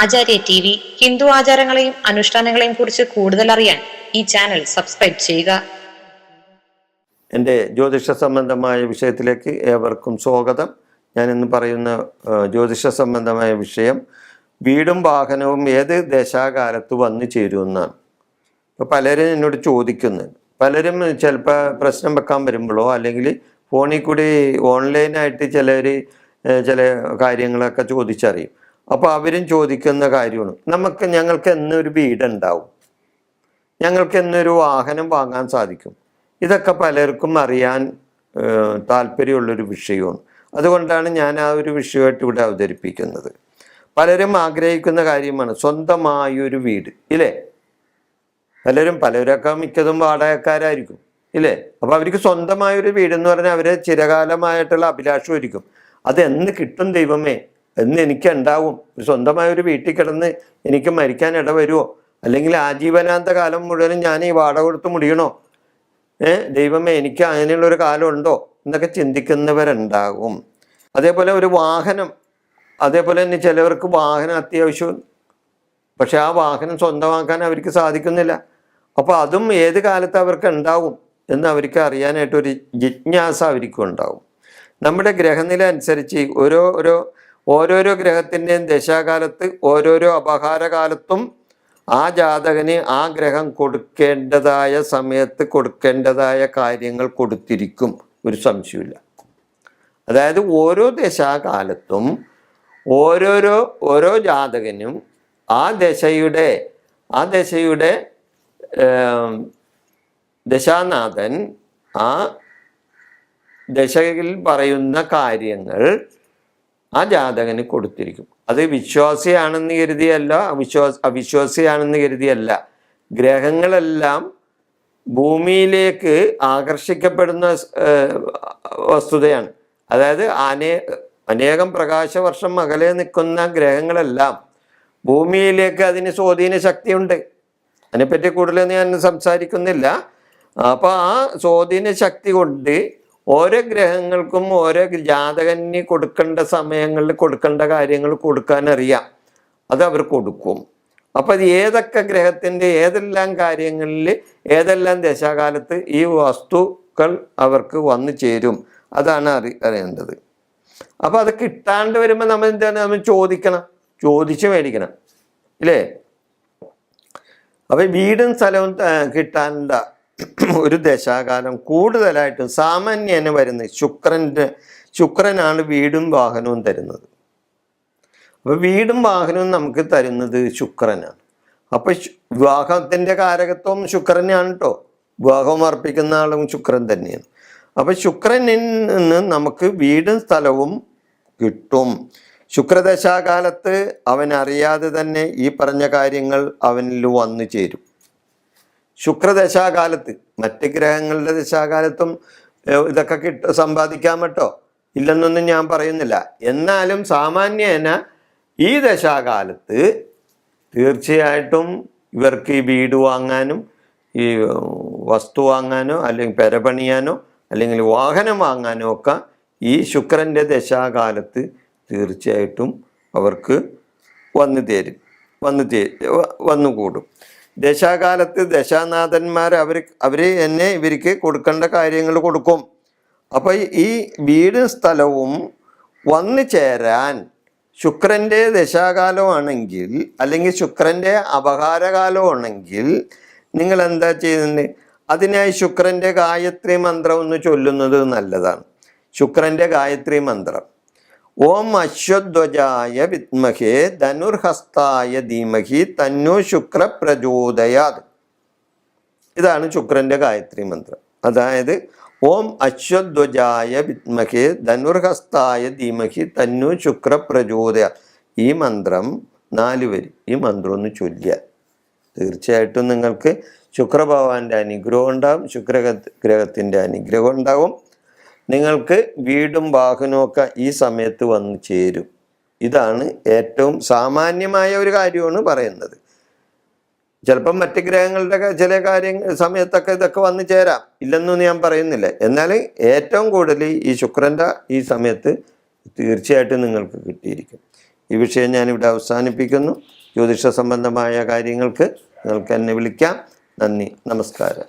ആചാര്യ TV Hindu ആചാരങ്ങളെയും അനുഷ്ഠാനങ്ങളെയും കുറിച്ച് കൂടുതൽ അറിയാൻ ഈ ചാനൽ സബ്സ്ക്രൈബ് ചെയ്യുക. എൻ്റെ ജ്യോതിഷ സംബന്ധമായ വിഷയത്തിലേക്ക് ഏവർക്കും സ്വാഗതം. ഞാൻ ഇന്ന് പറയുന്ന ജ്യോതിഷ സംബന്ധമായ വിഷയം വീടും വാഹനവും ഏത് ദശാകാലത്ത് വന്നു ചേരുമെന്നാണ്. ഇപ്പോൾ പലരും എന്നോട് ചോദിക്കുന്നത്, പലരും ചിലപ്പോൾ പ്രശ്നം വെക്കാൻ വരുമ്പോഴോ അല്ലെങ്കിൽ ഫോണിൽ കൂടി ഓൺലൈനായിട്ട് ചില കാര്യങ്ങളൊക്കെ ചോദിച്ചറിയും. അപ്പോൾ അവരും ചോദിക്കുന്ന കാര്യമാണ്, ഞങ്ങൾക്ക് എന്നൊരു വീടുണ്ടാവും, ഞങ്ങൾക്ക് എന്നൊരു വാഹനം വാങ്ങാൻ സാധിക്കും. ഇതൊക്കെ പലർക്കും അറിയാൻ താല്പര്യമുള്ളൊരു വിഷയമാണ്. അതുകൊണ്ടാണ് ഞാൻ ആ ഒരു വിഷയമായിട്ട് ഇവിടെ അവതരിപ്പിക്കുന്നത്. പലരും ആഗ്രഹിക്കുന്ന കാര്യമാണ് സ്വന്തമായൊരു വീട്, ഇല്ലേ? പലരൊക്കെ മിക്കതും വാടകക്കാരായിരിക്കും, ഇല്ലേ? അപ്പോൾ അവർക്ക് സ്വന്തമായൊരു വീടെന്ന് പറഞ്ഞാൽ അവരെ ചിരകാലമായിട്ടുള്ള അഭിലാഷമായിരിക്കും. അതെന്ന് കിട്ടും ദൈവമേ, എന്ന് എനിക്കുണ്ടാവും. സ്വന്തമായൊരു വീട്ടിൽ കിടന്ന് എനിക്ക് മരിക്കാൻ ഇടവരുമോ? അല്ലെങ്കിൽ ആജീവനാന്ത കാലം മുഴുവനും ഞാൻ ഈ വാടക കൊടുത്ത് മുടിയണോ? ദൈവമേ, എനിക്ക് അങ്ങനെയുള്ളൊരു കാലം ഉണ്ടോ എന്നൊക്കെ ചിന്തിക്കുന്നവരുണ്ടാകും. അതേപോലെ ഒരു വാഹനം, അതേപോലെ തന്നെ ചിലവർക്ക് വാഹനം അത്യാവശ്യം, പക്ഷെ ആ വാഹനം സ്വന്തമാക്കാൻ അവർക്ക് സാധിക്കുന്നില്ല. അപ്പോൾ അതും ഏത് കാലത്ത് അവർക്ക് ഉണ്ടാവും എന്ന് അവർക്ക് അറിയാനായിട്ടൊരു ജിജ്ഞാസ അവർക്കും ഉണ്ടാവും. നമ്മുടെ ഗ്രഹനില അനുസരിച്ച് ഓരോരോ ഗ്രഹത്തിൻ്റെയും ദശാകാലത്ത് ഓരോരോ അപഹാരകാലത്തും ആ ജാതകന് ആ ഗ്രഹം കൊടുക്കേണ്ടതായ സമയത്ത് കൊടുക്കേണ്ടതായ കാര്യങ്ങൾ കൊടുത്തിരിക്കും, ഒരു സംശയമില്ല. അതായത് ഓരോ ദശാകാലത്തും ഓരോ ജാതകനും ആ ദശയുടെ ദശാനാഥൻ ആ ദശയിൽ പറയുന്ന കാര്യങ്ങൾ ആ ജാതകന് കൊടുത്തിരിക്കും. അത് വിശ്വാസിയാണെന്ന് കരുതിയല്ല, അവിശ്വാസിയാണെന്ന് കരുതിയല്ല. ഗ്രഹങ്ങളെല്ലാം ഭൂമിയിലേക്ക് ആകർഷിക്കപ്പെടുന്ന വസ്തുതയാണ്. അതായത് അനേകം പ്രകാശവർഷം അകലെ നിൽക്കുന്ന ഗ്രഹങ്ങളെല്ലാം ഭൂമിയിലേക്ക് അതിന് സ്വാധീന ശക്തിയുണ്ട്. അതിനെപ്പറ്റി കൂടുതൽ ഞാൻ സംസാരിക്കുന്നില്ല. അപ്പോൾ ആ സ്വാധീന ശക്തി കൊണ്ട് ഓരോ ഗ്രഹങ്ങൾക്കും ഓരോ ജാതകന് കൊടുക്കേണ്ട സമയങ്ങളിൽ കൊടുക്കേണ്ട കാര്യങ്ങൾ കൊടുക്കാനറിയാം. അത് അവർ കൊടുക്കും. അപ്പം അത് ഏതൊക്കെ ഗ്രഹത്തിൻ്റെ ഏതെല്ലാം കാര്യങ്ങളിൽ ഏതെല്ലാം ദശാകാലത്ത് ഈ വസ്തുക്കൾ അവർക്ക് വന്നു ചേരും, അതാണ് അറിയേണ്ടത്. അപ്പോൾ അത് കിട്ടാണ്ട് വരുമ്പോൾ നമ്മൾ ചോദിച്ച് മേടിക്കണം, ഇല്ലേ? അപ്പം വീടും സ്ഥലവും കിട്ടാണ്ട ഒരു ദശാകാലം കൂടുതലായിട്ടും സാമാന്യന് വരുന്നത് ശുക്രനാണ് വീടും വാഹനവും തരുന്നത്. അപ്പോൾ വീടും വാഹനവും നമുക്ക് തരുന്നത് ശുക്രനാണ്. അപ്പോൾ വിവാഹത്തിൻ്റെ കാരകത്വം ശുക്രനാണ് കേട്ടോ. വിവാഹം അർപ്പിക്കുന്ന ആളും ശുക്രൻ തന്നെയാണ്. അപ്പോൾ ശുക്രനിൽ നിന്ന് നമുക്ക് വീടും സ്ഥലവും കിട്ടും. ശുക്രദശാകാലത്ത് അവൻ അറിയാതെ തന്നെ ഈ പറഞ്ഞ കാര്യങ്ങൾ അവനിൽ വന്നു ചേരും. ശുക്രദശാകാലത്ത് മറ്റ് ഗ്രഹങ്ങളുടെ ദശാകാലത്തും ഇതൊക്കെ സമ്പാദിക്കാൻ പറ്റോ? ഇല്ലെന്നൊന്നും ഞാൻ പറയുന്നില്ല. എന്നാലും സാമാന്യേന ഈ ദശാകാലത്ത് തീർച്ചയായിട്ടും ഇവർക്ക് ഈ വീട് വാങ്ങാനും ഈ വസ്തു വാങ്ങാനോ അല്ലെങ്കിൽ പെരപണിയാനോ അല്ലെങ്കിൽ വാഹനം വാങ്ങാനോ ഒക്കെ ഈ ശുക്രൻ്റെ ദശാകാലത്ത് തീർച്ചയായിട്ടും അവർക്ക് വന്നുകൂടും. ദശാകാലത്ത് ദശാനാഥന്മാർ ഇവർക്ക് കൊടുക്കേണ്ട കാര്യങ്ങൾ കൊടുക്കും. അപ്പോൾ ഈ വീടും സ്ഥലവും വന്നു ചേരാൻ ശുക്രൻ്റെ ദശാകാലമാണെങ്കിൽ അല്ലെങ്കിൽ ശുക്രൻ്റെ അപഹാരകാലമാണെങ്കിൽ നിങ്ങൾ എന്താ ചെയ്യുന്നത്? അതിനായി ശുക്രൻ്റെ ഗായത്രി മന്ത്രം ഒന്ന് ചൊല്ലുന്നത് നല്ലതാണ്. ശുക്രൻ്റെ ഗായത്രി മന്ത്രം ഓം അശ്വധ്വജായ വിദ്മഹേ ധനുർഹസ്തായ ധീമഹി തന്നു ശുക്ര പ്രചോദയാത്. ഇതാണ് ശുക്രൻ്റെ ഗായത്രി മന്ത്രം. അതായത് ഓം അശ്വധ്വജായ വിദ്മഹേ ധനുർഹസ്തായ ധീമഹി തന്നു ശുക്ര പ്രചോദയാത്. ഈ മന്ത്രം 4 വരി ഈ മന്ത്രം ഒന്ന് ചൊല്ലിയാൽ തീർച്ചയായിട്ടും നിങ്ങൾക്ക് ശുക്രഭഗവാന്റെ അനുഗ്രഹം ഉണ്ടാകും, ശുക്രഗ്രഹത്തിൻ്റെ അനുഗ്രഹം ഉണ്ടാകും. നിങ്ങൾക്ക് വീടും വാഹനമൊക്കെ ഈ സമയത്ത് വന്നു ചേരും. ഇതാണ് ഏറ്റവും സാമാന്യമായ ഒരു കാര്യമാണ് പറയുന്നത്. ചിലപ്പം മറ്റ് ഗ്രഹങ്ങളുടെ ചില സമയത്തൊക്കെ ഇതൊക്കെ വന്നു ചേരാം, ഇല്ലെന്നൊന്നും ഞാൻ പറയുന്നില്ല. എന്നാൽ ഏറ്റവും കൂടുതൽ ഈ ശുക്രൻ്റെ ഈ സമയത്ത് തീർച്ചയായിട്ടും നിങ്ങൾക്ക് കിട്ടിയിരിക്കും. ഈ വിഷയം ഞാനിവിടെ അവസാനിപ്പിക്കുന്നു. ജ്യോതിഷ സംബന്ധമായ കാര്യങ്ങൾക്ക് നിങ്ങൾക്ക് എന്നെ വിളിക്കാം. നന്ദി, നമസ്കാരം.